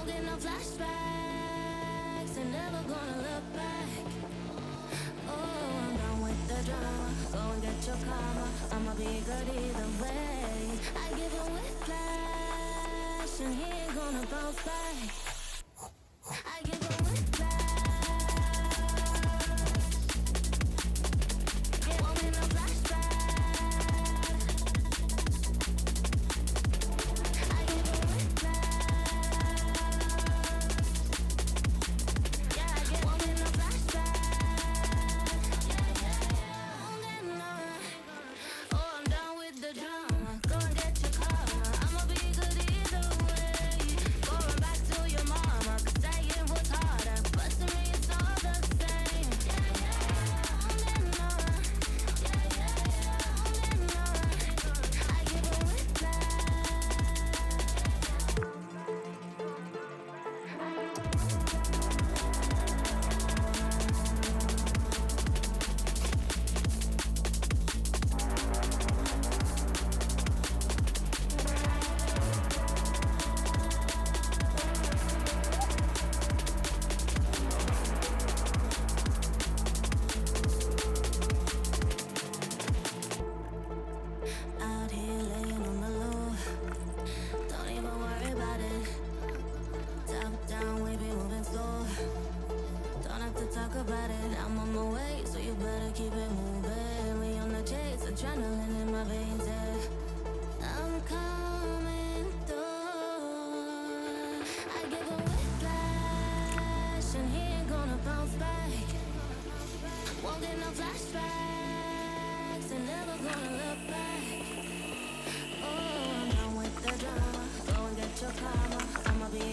Won't get no flashbacks and never gonna look back. Oh, I'm done with the drama. Go and get your karma. I'ma be good either way. I give him whiplash and he ain't gonna bounce back. I give him whiplash. Won't get no flashback. I give him whiplash. Yeah, I give won't get no flashback. Won't get no. Oh, I'm done with the drama. Go and get your karma. I'ma be good either way. Going back to your mama, 'cause saying was harder, but to me it's all the same. Won't get no. Won't get no. I give a out here laying on the low. Don't even worry about it. Top down, we be moving slow. Don't have to talk about it. I'm on my way, so you better keep it moving. We on the chase, adrenaline in my veins, yeah. I'm coming through. I give a whiplash and he ain't gonna bounce back. Won't get no flashbacks and never gonna look back. Oh, I'm done with the drama. Go and get your karma. I'ma be